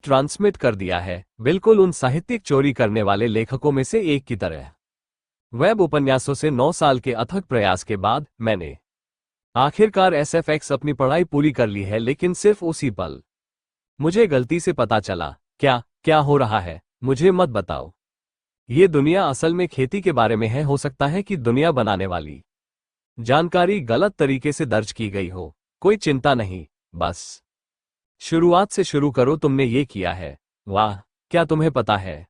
Transmit कर दिया है, बिल्कुल उन साहित्यिक चोरी करने वाले लेखकों में से एक की तरह। वेब उपन्यासों से 9 साल के अथक प्रयास के बाद मैंने आखिरकार एसएफएक्स अपनी पढ़ाई पूरी कर ली है, लेकिन सिर्फ उसी पल मुझे गलती से पता चला। क्या क्या हो रहा है, मुझे मत बताओ। ये दुनिया असल में खेती के बारे में है। हो सकता है कि दुनिया बनाने वाली जानकारी गलत तरीके से दर्ज की गई हो। कोई चिंता नहीं, बस शुरुआत से शुरू करो। तुमने ये किया है। वाह, क्या तुम्हें पता है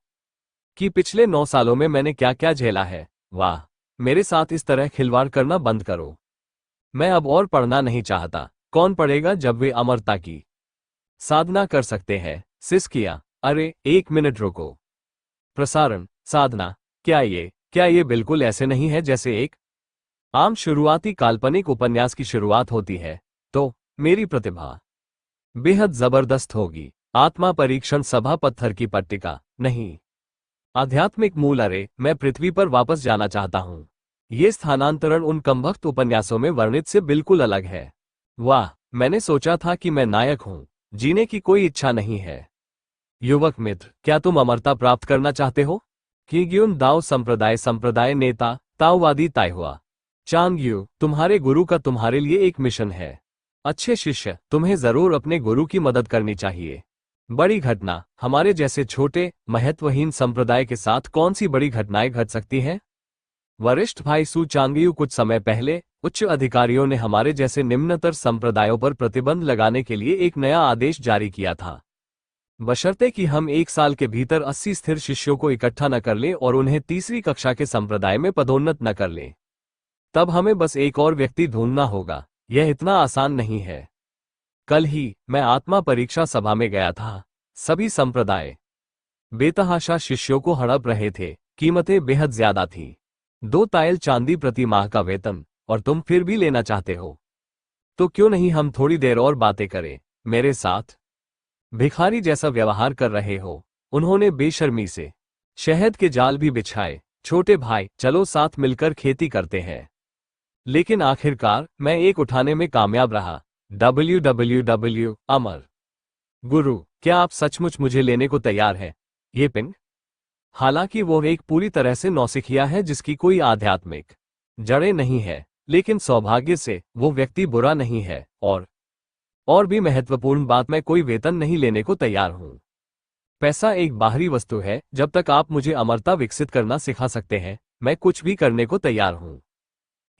कि पिछले 9 सालों में मैंने क्या क्या झेला है? वाह, मेरे साथ इस तरह खिलवाड़ करना बंद करो। मैं अब और पढ़ना नहीं चाहता। कौन पढ़ेगा जब वे अमरता की साधना कर सकते हैं? सिसकिया। अरे एक मिनट रुको। प्रसारण साधना? क्या ये बिल्कुल ऐसे नहीं है जैसे एक आम शुरुआती काल्पनिक उपन्यास की शुरुआत होती है? तो मेरी प्रतिभा बेहद जबरदस्त होगी। आत्मा परीक्षण सभा पत्थर की पट्टिका नहीं, आध्यात्मिक मूल। अरे मैं पृथ्वी पर वापस जाना चाहता हूं। ये स्थानांतरण उन कमबख्त उपन्यासों में वर्णित से बिल्कुल अलग है। वाह, मैंने सोचा था कि मैं नायक हूं। जीने की कोई इच्छा नहीं है। युवक मित्र, क्या तुम अमरता प्राप्त करना चाहते हो? किग्युन दाओ संप्रदाय नेता ताओवादी ताइहुआ चांगयू, तुम्हारे गुरु का तुम्हारे लिए एक मिशन है। अच्छे शिष्य, तुम्हें जरूर अपने गुरु की मदद करनी चाहिए। बड़ी घटना? हमारे जैसे छोटे महत्वहीन संप्रदाय के साथ कौन सी बड़ी घटनाएं घट सकती हैं? वरिष्ठ भाई सू चांगयू, कुछ समय पहले उच्च अधिकारियों ने हमारे जैसे निम्नतर संप्रदायों पर प्रतिबंध लगाने के लिए एक नया आदेश जारी किया था, बशर्ते कि हम 1 साल के भीतर 80 स्थिर शिष्यों को इकट्ठा न कर लें और उन्हें तीसरी कक्षा के संप्रदाय में पदोन्नत न कर लें। तब हमें बस एक और व्यक्ति ढूंढना होगा। यह इतना आसान नहीं है। कल ही मैं आत्मा परीक्षा सभा में गया था। सभी संप्रदाय बेतहाशा शिष्यों को हड़प रहे थे। कीमतें बेहद ज्यादा थीं। 2 तायल चांदी प्रति माह का वेतन, और तुम फिर भी लेना चाहते हो? तो क्यों नहीं हम थोड़ी देर और बातें करें? मेरे साथ भिखारी जैसा व्यवहार कर रहे हो। उन्होंने बेशर्मी से शहद के जाल भी बिछाए। छोटे भाई, चलो साथ मिलकर खेती करते हैं। लेकिन आखिरकार मैं एक उठाने में कामयाब रहा। www अमर गुरु, क्या आप सचमुच मुझे लेने को तैयार हैं? ये पिंग? हालांकि वो एक पूरी तरह से नौसिखिया है जिसकी कोई आध्यात्मिक जड़ें नहीं है, लेकिन सौभाग्य से वो व्यक्ति बुरा नहीं है। और भी महत्वपूर्ण बात, मैं कोई वेतन नहीं लेने को तैयार हूं। पैसा एक बाहरी वस्तु है। जब तक आप मुझे अमरता विकसित करना सिखा सकते हैं, मैं कुछ भी करने को तैयार हूं।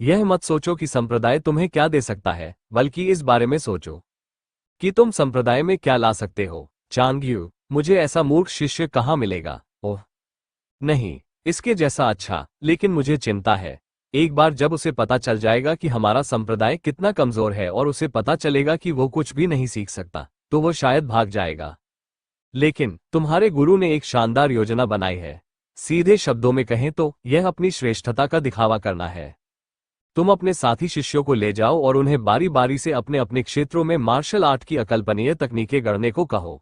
यह मत सोचो कि संप्रदाय तुम्हें क्या दे सकता है, बल्कि इस बारे में सोचो कि तुम संप्रदाय में क्या ला सकते हो। चांगयू, मुझे ऐसा मूर्ख शिष्य कहाँ मिलेगा? ओह नहीं, इसके जैसा अच्छा। लेकिन मुझे चिंता है। एक बार जब उसे पता चल जाएगा कि हमारा संप्रदाय कितना कमजोर है और उसे पता चलेगा कि वो कुछ भी नहीं सीख सकता, तो वो शायद भाग जाएगा। लेकिन तुम्हारे गुरु ने एक शानदार योजना बनाई है। सीधे शब्दों में कहें तो यह अपनी श्रेष्ठता का दिखावा करना है। तुम अपने साथी शिष्यों को ले जाओ और उन्हें बारी बारी से अपने अपने क्षेत्रों में मार्शल आर्ट की अकल्पनीय तकनीकें गढ़ने को कहो।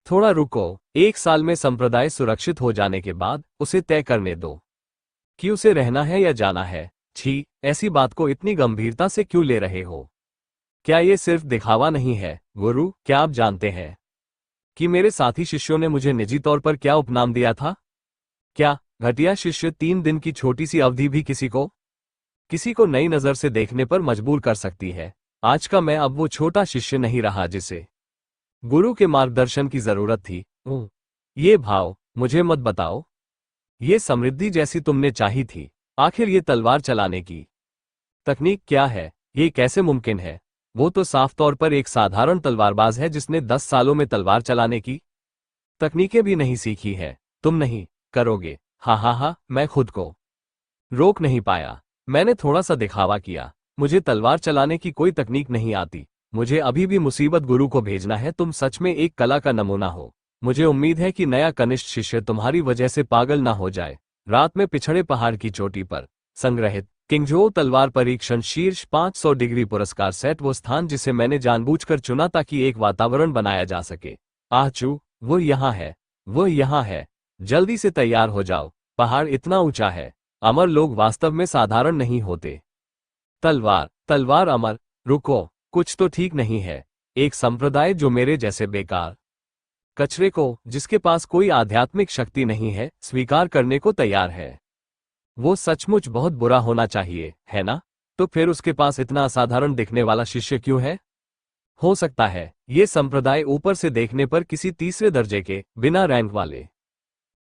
थोड़ा रुको। 1 साल में संप्रदाय सुरक्षित हो जाने के बाद उसे तय करने दो कि उसे रहना है या जाना है। छी, ऐसी बात को इतनी गंभीरता से क्यों ले रहे हो? क्या ये सिर्फ दिखावा नहीं है? गुरु, क्या आप जानते हैं कि मेरे साथी शिष्यों ने मुझे निजी तौर पर क्या उपनाम दिया था? क्या घटिया शिष्य 3 दिन की छोटी सी अवधि भी किसी को नई नजर से देखने पर मजबूर कर सकती है? आज का मैं अब वो छोटा शिष्य नहीं रहा जिसे गुरु के मार्गदर्शन की जरूरत थी। ये भाव मुझे मत बताओ। ये समृद्धि जैसी तुमने चाही थी। आखिर ये तलवार चलाने की तकनीक क्या है? ये कैसे मुमकिन है? वो तो साफ तौर पर एक साधारण तलवारबाज है जिसने 10 सालों में तलवार चलाने की तकनीकें भी नहीं सीखी है। तुम नहीं करोगे? हा, मैं खुद को रोक नहीं पाया। मैंने थोड़ा सा दिखावा किया। मुझे तलवार चलाने की कोई तकनीक नहीं आती। मुझे अभी भी मुसीबत गुरु को भेजना है। तुम सच में एक कला का नमूना हो। मुझे उम्मीद है कि नया कनिष्ठ शिष्य तुम्हारी वजह से पागल ना हो जाए। रात में पिछड़े पहाड़ की चोटी पर संग्रहित किंगजो तलवार परीक्षण शीर्ष 500 डिग्री पुरस्कार सेट, वो स्थान जिसे मैंने जानबूझकर चुना ताकि एक वातावरण बनाया जा सके। आचू, वो यहाँ है। जल्दी से तैयार हो जाओ। पहाड़ इतना ऊंचा है। अमर लोग वास्तव में साधारण नहीं होते। तलवार अमर? रुको, कुछ तो ठीक नहीं है। एक संप्रदाय जो मेरे जैसे बेकार कचरे को, जिसके पास कोई आध्यात्मिक शक्ति नहीं है, स्वीकार करने को तैयार है। वो सचमुच बहुत बुरा होना चाहिए, है ना? तो फिर उसके पास इतना असाधारण दिखने वाला शिष्य क्यों है? हो सकता है ये संप्रदाय ऊपर से देखने पर किसी तीसरे दर्जे के, बिना रैंक वाले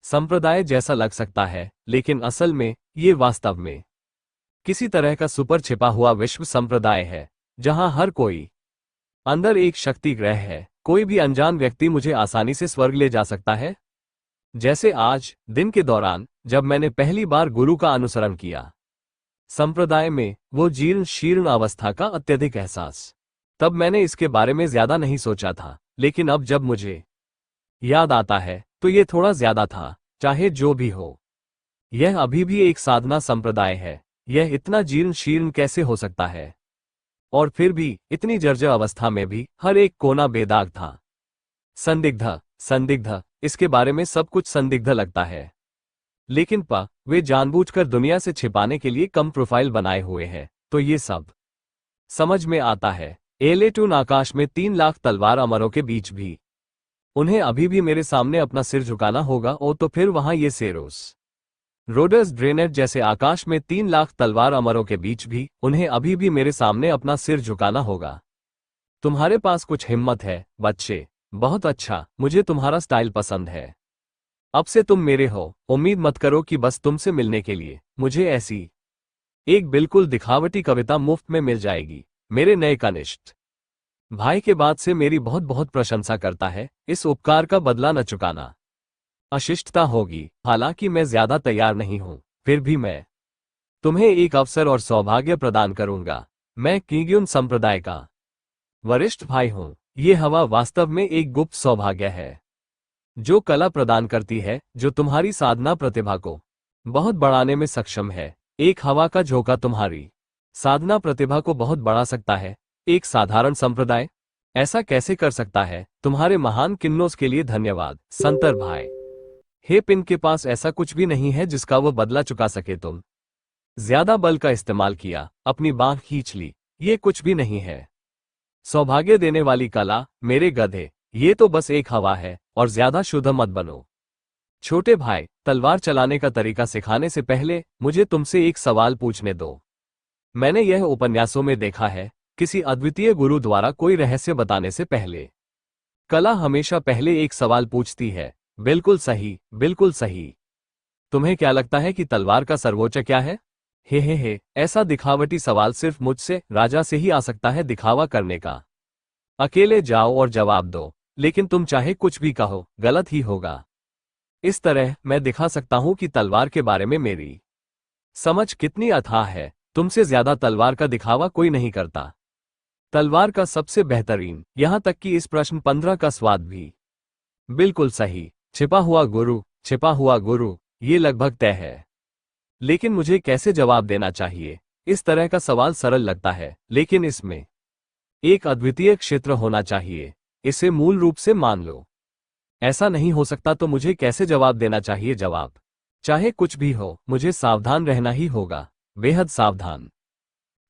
संप्रदाय जैसा लग सकता है, लेकिन असल में ये वास्तव में किसी तरह का सुपर छिपा हुआ विश्व संप्रदाय है, जहां हर कोई अंदर एक शक्ति ग्रह है। कोई भी अनजान व्यक्ति मुझे आसानी से स्वर्ग ले जा सकता है। जैसे आज दिन के दौरान जब मैंने पहली बार गुरु का अनुसरण किया, संप्रदाय में वो जीर्ण शीर्ण अवस्था का अत्यधिक एहसास। तब मैंने इसके बारे में ज्यादा नहीं सोचा था, लेकिन अब जब मुझे याद आता है तो ये थोड़ा ज्यादा था। चाहे जो भी हो, यह अभी भी एक साधना संप्रदाय है। यह इतना जीर्ण शीर्ण कैसे हो सकता है? और फिर भी इतनी जर्जर अवस्था में भी हर एक कोना बेदाग था। संदिग्ध संदिग्ध, इसके बारे में सब कुछ संदिग्ध लगता है। लेकिन वे जानबूझकर दुनिया से छिपाने के लिए कम प्रोफाइल बनाए हुए हैं, तो ये सब समझ में आता है। एलेटून आकाश में 3 लाख तलवार अमरों के बीच भी उन्हें अभी भी मेरे सामने अपना सिर झुकाना होगा। और तो फिर वहां ये सेरोस रोडर्स ड्रेनेट जैसे आकाश में 3 लाख तलवार अमरों के बीच भी उन्हें अभी भी मेरे सामने अपना सिर झुकाना होगा। तुम्हारे पास कुछ हिम्मत है बच्चे, बहुत अच्छा, मुझे तुम्हारा स्टाइल पसंद है। अब से तुम मेरे हो। उम्मीद मत करो कि बस तुमसे मिलने के लिए मुझे ऐसी एक बिल्कुल दिखावटी कविता मुफ्त में मिल जाएगी। मेरे नए कनिष्ठ भाई के बाद से मेरी बहुत बहुत प्रशंसा करता है। इस उपकार का बदला न चुकाना अशिष्टता होगी। हालांकि मैं ज्यादा तैयार नहीं हूं, फिर भी मैं तुम्हें एक अवसर और सौभाग्य प्रदान करूंगा। मैं कीग्युन संप्रदाय का वरिष्ठ भाई हूं। ये हवा वास्तव में एक गुप्त सौभाग्य है जो कला प्रदान करती है, जो तुम्हारी साधना प्रतिभा को बहुत बढ़ाने में सक्षम है। एक हवा का झोंका तुम्हारी साधना प्रतिभा को बहुत बढ़ा सकता है। एक साधारण संप्रदाय ऐसा कैसे कर सकता है? तुम्हारे महान किन्नोस के लिए धन्यवाद संतर भाई। हे पिन के पास ऐसा कुछ भी नहीं है जिसका वो बदला चुका सके। तुम ज्यादा बल का इस्तेमाल किया, अपनी बांह खींच ली, ये कुछ भी नहीं है। सौभाग्य देने वाली कला, मेरे गधे, ये तो बस एक हवा है और ज्यादा शुद्ध मत बनो। छोटे भाई, तलवार चलाने का तरीका सिखाने से पहले मुझे तुमसे एक सवाल पूछने दो। मैंने यह उपन्यासों में देखा है, किसी अद्वितीय गुरु द्वारा कोई रहस्य बताने से पहले कला हमेशा पहले एक सवाल पूछती है। बिल्कुल सही, बिल्कुल सही। तुम्हें क्या लगता है कि तलवार का सर्वोच्च क्या है? हे, ऐसा दिखावटी सवाल सिर्फ मुझसे, राजा से ही आ सकता है दिखावा करने का। अकेले जाओ और जवाब दो, लेकिन तुम चाहे कुछ भी कहो, गलत ही होगा। इस तरह मैं दिखा सकता हूं कि तलवार के बारे में मेरी समझ कितनी अथाह है। तुमसे ज्यादा तलवार का दिखावा कोई नहीं करता। तलवार का सबसे बेहतरीन, यहां तक कि इस प्रश्न 15 का स्वाद भी। बिल्कुल सही। छिपा हुआ गुरु, छिपा हुआ गुरु, ये लगभग तय है। लेकिन मुझे कैसे जवाब देना चाहिए? इस तरह का सवाल सरल लगता है, लेकिन इसमें एक अद्वितीय क्षेत्र होना चाहिए। इसे मूल रूप से मान लो। ऐसा नहीं हो सकता तो मुझे कैसे जवाब देना चाहिए? जवाब चाहे कुछ भी हो, मुझे सावधान रहना ही होगा, बेहद सावधान।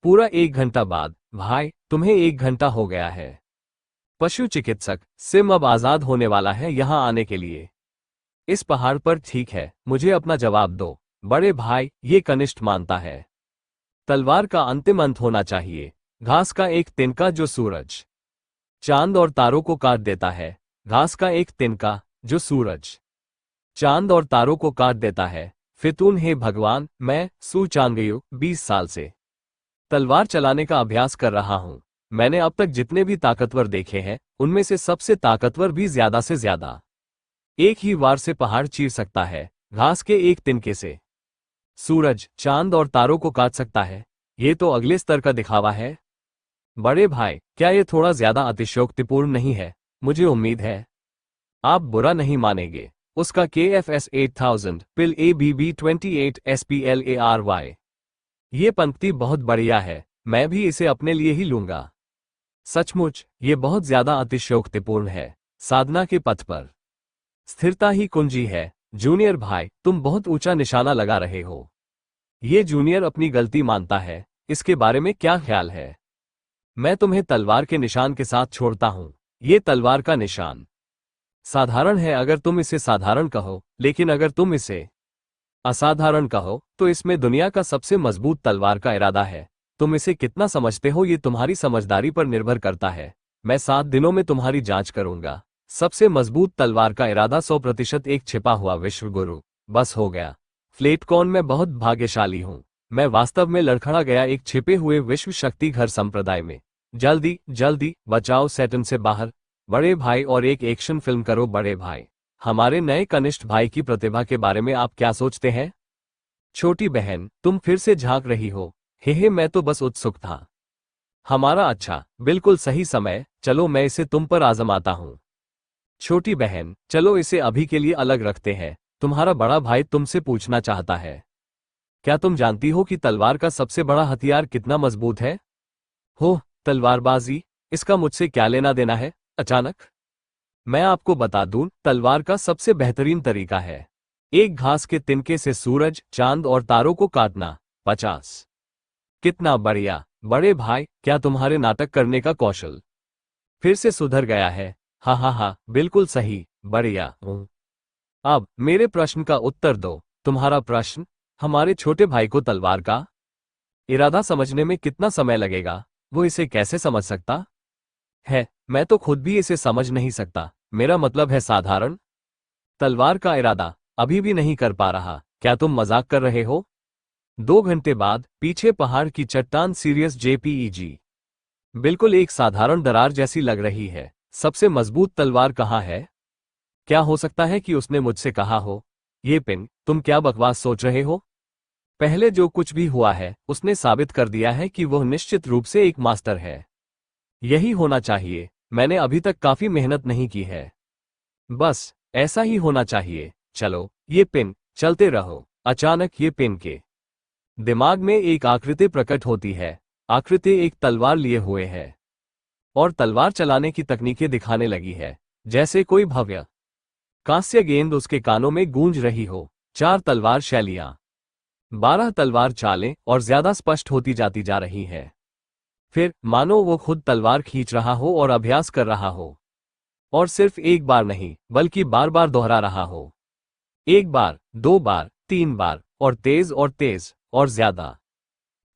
पूरा 1 घंटा बाद, भाई, तुम्हें 1 घंटा हो गया है। पशु चिकित्सक सिम अब आजाद होने वाला है यहां आने के लिए। इस पहाड़ पर, ठीक है, मुझे अपना जवाब दो। बड़े भाई, ये कनिष्ठ मानता है तलवार का अंतिम अंत होना चाहिए। घास का एक तिनका जो सूरज, चांद और तारों को काट देता है। घास का एक तिनका जो सूरज, चांद और तारों को काट देता है। फितून, हे भगवान, मैं सू चांगयू 20 साल से तलवार चलाने का अभ्यास कर रहा हूं। मैंने अब तक जितने भी ताकतवर देखे हैं, उनमें से सबसे ताकतवर भी ज्यादा से ज्यादा एक ही वार से पहाड़ चीर सकता है। घास के एक तिनके से सूरज, चांद और तारों को काट सकता है। ये तो अगले स्तर का दिखावा है। बड़े भाई, क्या ये थोड़ा ज्यादा अतिशयोक्तिपूर्ण नहीं है? मुझे उम्मीद है आप बुरा नहीं मानेंगे। उसका KFS 8000 पिल ABB 28 SPLARY। ये पंक्ति बहुत बढ़िया है, मैं भी इसे अपने लिए ही लूंगा। सचमुच, ये बहुत ज्यादा अतिशयोक्तिपूर्ण है। साधना के पथ पर स्थिरता ही कुंजी है। जूनियर भाई, तुम बहुत ऊंचा निशाना लगा रहे हो। ये जूनियर अपनी गलती मानता है, इसके बारे में क्या ख्याल है? मैं तुम्हें तलवार के निशान के साथ छोड़ता हूं। ये तलवार का निशान साधारण है अगर तुम इसे साधारण कहो, लेकिन अगर तुम इसे असाधारण कहो तो इसमें दुनिया का सबसे मजबूत तलवार का इरादा है। तुम इसे कितना समझते हो ये तुम्हारी समझदारी पर निर्भर करता है। मैं 7 दिनों में तुम्हारी जांच करूंगा। सबसे मजबूत तलवार का इरादा 100% एक छिपा हुआ विश्व गुरु। बस हो गया। फ्लेटकॉन मैं बहुत भाग्यशाली हूं। मैं वास्तव में लड़खड़ा गया एक छिपे हुए विश्व शक्ति घर संप्रदाय में। जल्दी जल्दी बचाओ सैटर्न से बाहर बड़े भाई, और एक एक्शन फिल्म करो बड़े भाई। हमारे नए कनिष्ठ भाई की प्रतिभा के बारे में आप क्या सोचते हैं? छोटी बहन, तुम फिर से झांक रही हो। हे मैं तो बस उत्सुक था। हमारा अच्छा, बिल्कुल सही समय। चलो मैं इसे तुम पर आजमाता हूं। छोटी बहन, चलो इसे अभी के लिए अलग रखते हैं। तुम्हारा बड़ा भाई तुमसे पूछना चाहता है, क्या तुम जानती हो कि तलवार का सबसे बड़ा हथियार कितना मजबूत है? हो, तलवारबाजी, इसका मुझसे क्या लेना देना है अचानक? मैं आपको बता दूं, तलवार का सबसे बेहतरीन तरीका है एक घास के तिनके से सूरज, चांद और तारों को काटना। 50। कितना बढ़िया बड़े भाई, क्या तुम्हारे नाटक करने का कौशल फिर से सुधर गया है? हा हा हा, बिल्कुल सही, बढ़िया। अब मेरे प्रश्न का उत्तर दो। तुम्हारा प्रश्न, हमारे छोटे भाई को तलवार का इरादा समझने में कितना समय लगेगा? वो इसे कैसे समझ सकता है? मैं तो खुद भी इसे समझ नहीं सकता। मेरा मतलब है साधारण तलवार का इरादा अभी भी नहीं कर पा रहा। क्या तुम मजाक कर रहे हो? 2 घंटे बाद पीछे पहाड़ की चट्टान सीरियस जेपीईजी बिल्कुल एक साधारण दरार जैसी लग रही है। सबसे मजबूत तलवार कहाँ है? क्या हो सकता है कि उसने मुझसे कहा हो, ये पिन, तुम क्या बकवास सोच रहे हो? पहले जो कुछ भी हुआ है उसने साबित कर दिया है कि वह निश्चित रूप से एक मास्टर है। यही होना चाहिए। मैंने अभी तक काफी मेहनत नहीं की है। बस ऐसा ही होना चाहिए। चलो ये पिन, चलते रहो। अचानक ये पिन के दिमाग में एक आकृति प्रकट होती है। आकृति एक तलवार लिए हुए है और तलवार चलाने की तकनीकें दिखाने लगी है, जैसे कोई भव्य कांस्य गेंद उसके कानों में गूंज रही हो। 4 तलवार शैलियां, 12 तलवार चालें और ज्यादा स्पष्ट होती जाती जा रही है। फिर मानो वो खुद तलवार खींच रहा हो और अभ्यास कर रहा हो, और सिर्फ एक बार नहीं बल्कि बार बार दोहरा रहा हो। 1 बार, 2 बार, 3 बार, और तेज और ज्यादा।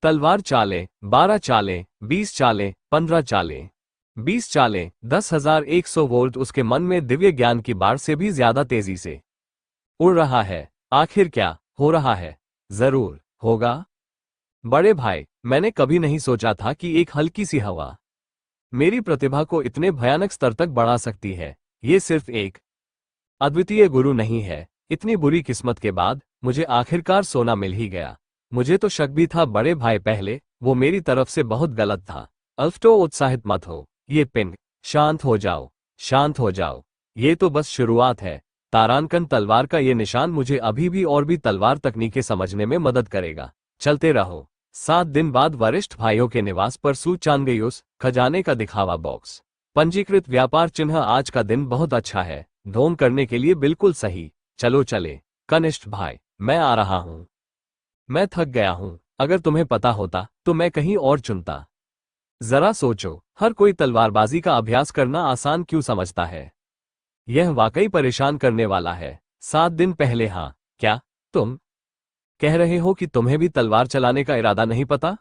तलवार चालें, 12 चालें, 20 चालें, 15 चालें, 20 चालें, 10,100 वोल्ट उसके मन में दिव्य ज्ञान की बाढ़ से भी ज्यादा तेजी से उड़ रहा है। आखिर क्या हो रहा है? जरूर होगा बड़े भाई, मैंने कभी नहीं सोचा था कि एक हल्की सी हवा मेरी प्रतिभा को इतने भयानक स्तर तक बढ़ा सकती है। ये सिर्फ एक अद्वितीय गुरु नहीं है। इतनी बुरी किस्मत के बाद मुझे आखिरकार सोना मिल ही गया। मुझे तो शक भी था बड़े भाई, पहले वो मेरी तरफ से बहुत गलत था। अल्फ्टो, उत्साहित मत हो। ये पिन, शांत हो जाओ, शांत हो जाओ। ये तो बस शुरुआत है। तारांकन तलवार का ये निशान मुझे अभी भी और भी तलवार तकनीकें समझने में मदद करेगा। चलते रहो। 7 दिन बाद वरिष्ठ भाइयों के निवास पर सू चांगेयुस खजाने का दिखावा बॉक्स। पंजीकृत व्यापार चिन्ह। आज का दिन बहुत अच्छा है, ढोंग करने के लिए बिल्कुल सही। चलो चले। कनिष्ठ भाई, मैं आ रहा हूं। मैं थक गया हूं। अगर तुम्हें पता होता तो मैं कहीं और चुनता। जरा सोचो, हर कोई तलवारबाजी का अभ्यास करना आसान क्यों समझता है? यह वाकई परेशान करने वाला है। 7 दिन पहले, हाँ, क्या तुम कह रहे हो कि तुम्हें भी तलवार चलाने का इरादा नहीं पता?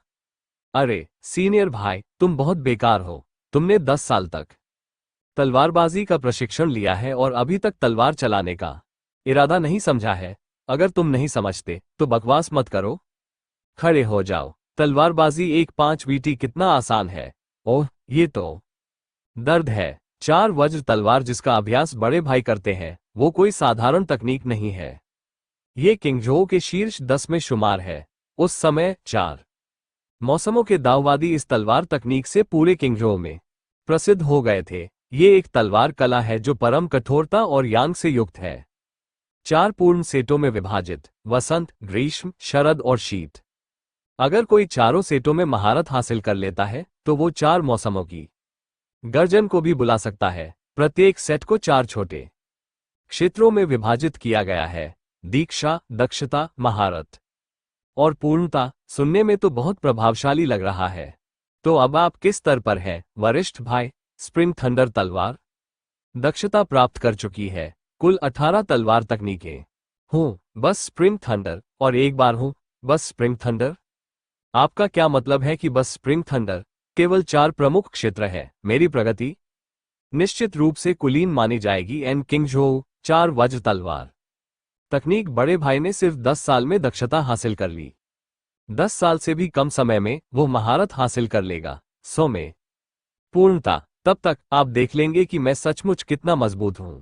अरे सीनियर भाई, तुम बहुत बेकार हो। तुमने 10 साल तक तलवारबाजी का प्रशिक्षण लिया है और अभी तक तलवार चलाने का इरादा नहीं समझा है। अगर तुम नहीं समझते तो बकवास मत करो। खड़े हो जाओ। तलवारबाजी एक 5 बीटी कितना आसान है। ओह, ये तो दर्द है। 4 वज्र तलवार जिसका अभ्यास बड़े भाई करते हैं, वो कोई साधारण तकनीक नहीं है। ये किंगजो के शीर्ष 10 में शुमार है। उस समय 4 मौसमों के दाववादी इस तलवार तकनीक से पूरे किंगजो में प्रसिद्ध हो गए थे। ये एक तलवार कला है जो परम कठोरता और यांग से युक्त है। 4 पूर्ण सेटों में विभाजित, वसंत, ग्रीष्म, शरद और शीत। अगर कोई चारों सेटों में महारत हासिल कर लेता है तो वो 4 मौसमों की गर्जन को भी बुला सकता है। प्रत्येक सेट को 4 छोटे क्षेत्रों में विभाजित किया गया है। दीक्षा, दक्षता, महारत और पूर्णता। सुनने में तो बहुत प्रभावशाली लग रहा है। तो अब आप किस स्तर पर हैं, वरिष्ठ भाई? स्प्रिंग थंडर तलवार। दक्षता प्राप्त कर चुकी है। कुल 18 तलवार तकनीकें। हूँ बस स्प्रिंग थंडर, और एक बार हूँ बस स्प्रिंग थंडर। आपका क्या मतलब है कि बस स्प्रिंग थंडर? केवल 4 प्रमुख क्षेत्र है। मेरी प्रगति निश्चित रूप से कुलीन मानी जाएगी। एन किंगजो 4 वज्र तलवार तकनीक। बड़े भाई ने सिर्फ 10 साल में दक्षता हासिल कर ली। 10 साल से भी कम समय में वो महारत हासिल कर लेगा। 100 में पूर्णता। तब तक आप देख लेंगे कि मैं सचमुच कितना मजबूत हूं।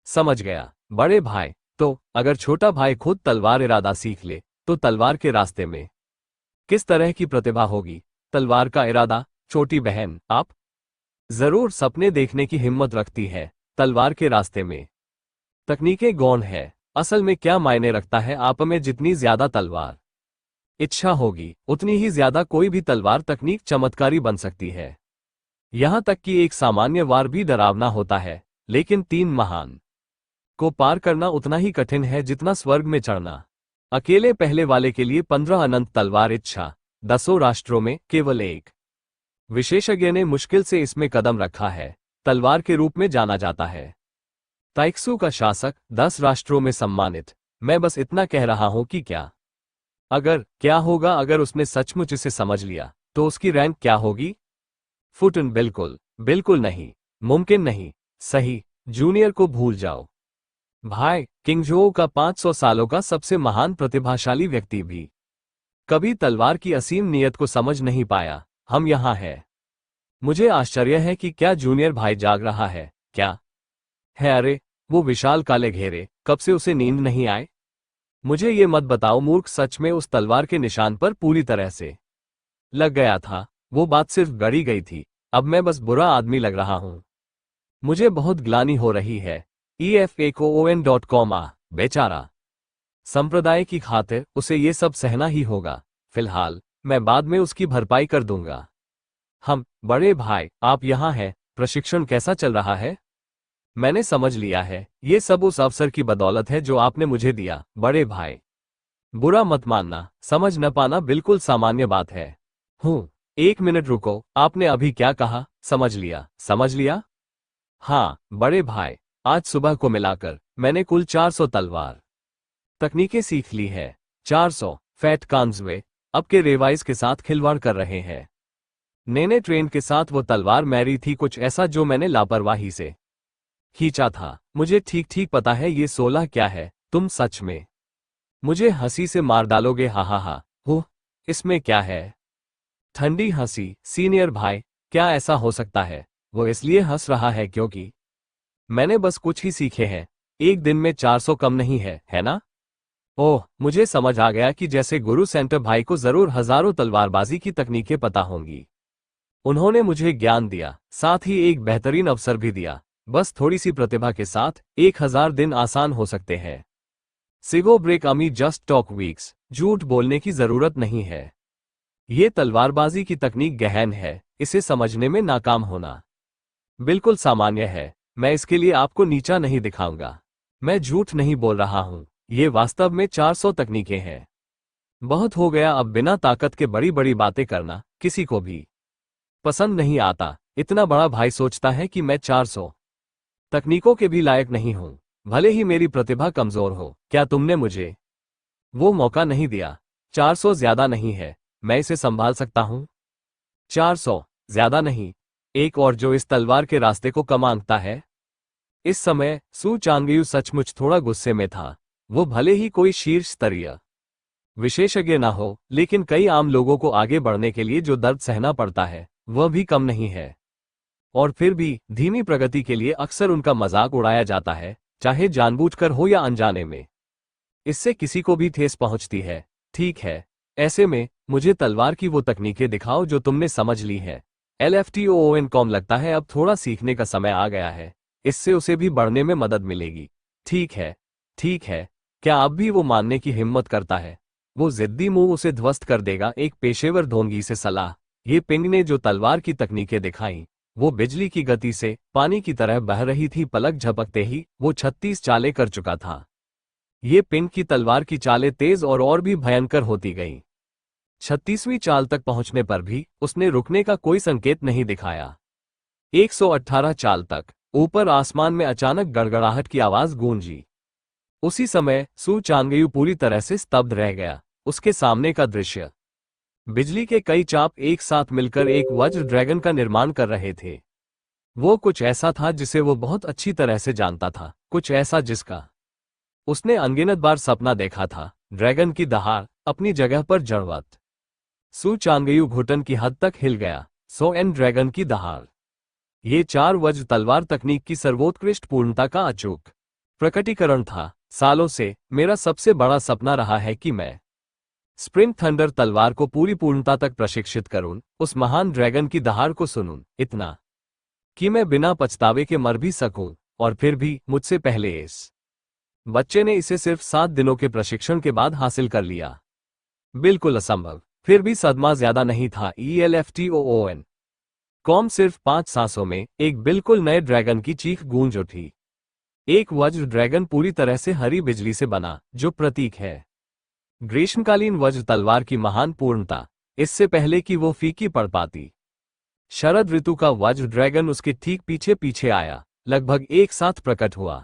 समझ गया बड़े भाई। तो अगर छोटा भाई खुद तलवार इरादा सीख ले तो तलवार के रास्ते में किस तरह की प्रतिभा होगी? तलवार का इरादा। छोटी बहन, आप जरूर सपने देखने की हिम्मत रखती है तलवार के रास्ते में। तकनीकें गौण है। असल में क्या मायने रखता है? आप में जितनी ज्यादा तलवार इच्छा होगी उतनी ही ज्यादा कोई भी तलवार तकनीक चमत्कारी बन सकती है। यहां तक कि एक सामान्य वार भी डरावना होता है, लेकिन 3 महान को पार करना उतना ही कठिन है जितना स्वर्ग में चढ़ना। अकेले पहले वाले के लिए 15 अनंत तलवार इच्छा। 10 राष्ट्रों में केवल एक विशेषज्ञ ने मुश्किल से इसमें कदम रखा है। तलवार के रूप में जाना जाता है। ताइक्सू का शासक 10 राष्ट्रों में सम्मानित। मैं बस इतना कह रहा हूं कि क्या होगा अगर उसने सचमुच इसे समझ लिया, तो उसकी रैंक क्या होगी? फुटन। बिल्कुल बिल्कुल नहीं, मुमकिन नहीं। सही, जूनियर को भूल जाओ। भाई, किंगजो का 500 सालों का सबसे महान प्रतिभाशाली व्यक्ति भी कभी तलवार की असीम नियत को समझ नहीं पाया। हम यहां हैं। मुझे आश्चर्य है कि क्या जूनियर भाई जाग रहा है? क्या है? अरे वो विशाल काले घेरे, कब से उसे नींद नहीं आए? मुझे ये मत बताओ मूर्ख, सच में उस तलवार के निशान पर पूरी तरह से लग गया था। वो बात सिर्फ गड़ी गई थी। अब मैं बस बुरा आदमी लग रहा हूं। मुझे बहुत ग्लानि हो रही है। EFAKON.com। बेचारा। संप्रदाय की खातिर उसे ये सब सहना ही होगा। फिलहाल मैं बाद में उसकी भरपाई कर दूंगा। हम बड़े भाई, आप यहां हैं। प्रशिक्षण कैसा चल रहा है? मैंने समझ लिया है, ये सब उस अवसर की बदौलत है जो आपने मुझे दिया बड़े भाई। बुरा मत मानना, समझ न पाना बिल्कुल सामान्य बात है। हूँ 1 मिनट रुको, आपने अभी क्या कहा? समझ लिया? समझ लिया? हाँ बड़े भाई, आज सुबह को मिलाकर मैंने कुल 400 तलवार तकनीकें सीख ली है। 400 फैट कांजवे अब के रिवाइज के साथ खिलवाड़ कर रहे हैं। नैने ट्रेन के साथ वो तलवार मैरी थी, कुछ ऐसा जो मैंने लापरवाही से खींचा था। मुझे ठीक ठीक पता है ये 16 क्या है। तुम सच में मुझे हंसी से मार डालोगे। हा हा हा। हो, इसमें क्या है? ठंडी हंसी। सीनियर भाई, क्या ऐसा हो सकता है? वो इसलिए हंस रहा है क्योंकि मैंने बस कुछ ही सीखे हैं। एक दिन में 400 कम नहीं है ना? ओह, मुझे समझ आ गया कि जैसे गुरु सेंटर भाई को जरूर हजारों तलवारबाजी की तकनीकें पता होंगी। उन्होंने मुझे ज्ञान दिया, साथ ही एक बेहतरीन अवसर भी दिया। बस थोड़ी सी प्रतिभा के साथ 1000 दिन आसान हो सकते हैं। सिगो ब्रेक अमी जस्ट टॉक वीक्स। झूठ बोलने की जरूरत नहीं है। ये तलवारबाजी की तकनीक गहन है, इसे समझने में नाकाम होना बिल्कुल सामान्य है। मैं इसके लिए आपको नीचा नहीं दिखाऊंगा। मैं झूठ नहीं बोल रहा हूं, ये वास्तव में 400 तकनीकें हैं। बहुत हो गया अब बिना ताकत के बड़ी बड़ी बातें करना किसी को भी पसंद नहीं आता। इतना बड़ा भाई सोचता है कि मैं 400 तकनीकों के भी लायक नहीं हूं, भले ही मेरी प्रतिभा कमजोर हो। क्या तुमने मुझे वो मौका नहीं दिया? 400 ज्यादा नहीं है, मैं इसे संभाल सकता हूं। 400 ज्यादा नहीं। एक और जो इस तलवार के रास्ते को कम आंकता है। इस समय सू चांगयू सचमुच थोड़ा गुस्से में था। वो भले ही कोई शीर्ष स्तरीय विशेषज्ञ ना हो, लेकिन कई आम लोगों को आगे बढ़ने के लिए जो दर्द सहना पड़ता है वह भी कम नहीं है। और फिर भी धीमी प्रगति के लिए अक्सर उनका मजाक उड़ाया जाता है, चाहे जानबूझकर हो या अनजाने में। इससे किसी को भी ठेस पहुंचती है। ठीक है, ऐसे में मुझे तलवार की वो तकनीकें दिखाओ जो तुमने समझ ली है। LFTOON.com। लगता है अब थोड़ा सीखने का समय आ गया है। इससे उसे भी बढ़ने में मदद मिलेगी। ठीक है, ठीक है। क्या अब भी वो मानने की हिम्मत करता है? वो जिद्दी मुंह उसे ध्वस्त कर देगा। एक पेशेवर ढोंगी से सलाह। ये पिंग ने जो तलवार की तकनीकें दिखाई वो बिजली की गति से पानी की तरह बह रही थी। पलक झपकते ही वो 36 चालें कर चुका था। ये पिंग की तलवार की चालें तेज और भी भयंकर होती गईं। 36वीं चाल तक पहुंचने पर भी उसने रुकने का कोई संकेत नहीं दिखाया। 118 चाल तक ऊपर आसमान में अचानक गड़गड़ाहट की आवाज गूंजी। उसी समय सू चांगयू पूरी तरह से स्तब्ध रह गया। उसके सामने का दृश्य, बिजली के कई चाप एक साथ मिलकर एक वज्र ड्रैगन का निर्माण कर रहे थे। वो कुछ ऐसा था जिसे वो बहुत अच्छी तरह से जानता था, कुछ ऐसा जिसका उसने अनगिनत बार सपना देखा था। ड्रैगन की दहाड़, अपनी जगह पर जड़वत। सू चांगयू घुटन की हद तक हिल गया। सो एन ड्रैगन की दहाड़, ये 4 वज्र तलवार तकनीक की सर्वोत्कृष्ट पूर्णता का अचूक प्रकटीकरण था। सालों से मेरा सबसे बड़ा सपना रहा है कि मैं स्प्रिंग थंडर तलवार को पूरी पूर्णता तक प्रशिक्षित करूं, उस महान ड्रैगन की दहाड़ को सुनूं, इतना कि मैं बिना पछतावे के मर भी सकूं। और फिर भी मुझसे पहले इस बच्चे ने इसे सिर्फ 7 दिनों के प्रशिक्षण के बाद हासिल कर लिया। बिल्कुल असंभव। फिर भी सदमा ज्यादा नहीं था। ELFTOON कॉम सिर्फ 5 सांसों में एक बिल्कुल नए ड्रैगन की चीख गूंज उठी। एक वज्र ड्रैगन पूरी तरह से हरी बिजली से बना, जो प्रतीक है ग्रीष्मकालीन वज्र तलवार की महान पूर्णता, इससे पहले कि वो फीकी पड़ पाती। शरद ऋतु का वज्र ड्रैगन उसके ठीक पीछे पीछे आया, लगभग एक साथ प्रकट हुआ।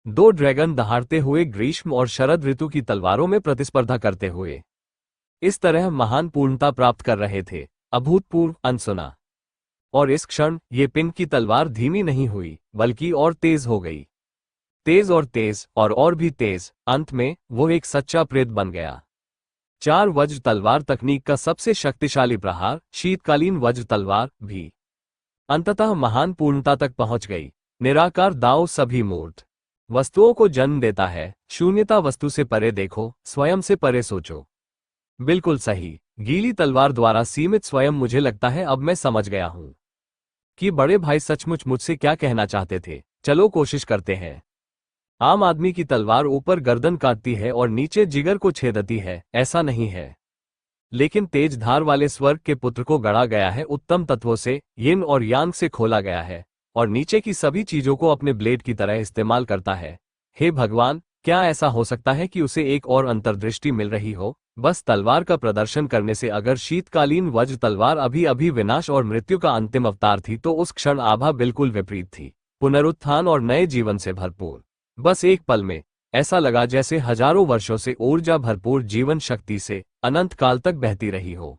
2 ड्रैगन दहाड़ते हुए ग्रीष्म और शरद ऋतु की तलवारों में प्रतिस्पर्धा करते हुए इस तरह महान पूर्णता प्राप्त कर रहे थे। अभूतपूर्व, अनसुना। और इस क्षण ये पिन की तलवार धीमी नहीं हुई, बल्कि और तेज हो गई। तेज और तेज और भी तेज। अंत में वो एक सच्चा प्रेत बन गया। 4 वज्र तलवार तकनीक का सबसे शक्तिशाली प्रहार, शीतकालीन वज्र तलवार, भी अंततः महान पूर्णता तक पहुंच गई। निराकार दाव सभी मूर्त वस्तुओं को जन्म देता है। शून्यता वस्तु से परे देखो, स्वयं से परे सोचो। बिल्कुल सही। गीली तलवार द्वारा सीमित स्वयं। मुझे लगता है अब मैं समझ गया हूं कि बड़े भाई सचमुच मुझसे क्या कहना चाहते थे। चलो कोशिश करते हैं। आम आदमी की तलवार ऊपर गर्दन काटती है और नीचे जिगर को छेदती है, ऐसा नहीं है। लेकिन तेज धार वाले स्वर्ग के पुत्र को गढ़ा गया है उत्तम तत्वों से, यिन और यांग से खोला गया है, और नीचे की सभी चीजों को अपने ब्लेड की तरह इस्तेमाल करता है। हे भगवान, क्या ऐसा हो सकता है कि उसे एक और अंतर्दृष्टि मिल रही हो, बस तलवार का प्रदर्शन करने से। अगर शीतकालीन वज्र तलवार अभी अभी विनाश और मृत्यु का अंतिम अवतार थी, तो उस क्षण आभा बिल्कुल विपरीत थी, पुनरुत्थान और नए जीवन से भरपूर। बस एक पल में ऐसा लगा जैसे हजारों वर्षों से ऊर्जा भरपूर जीवन शक्ति से अनंत काल तक बहती रही हो।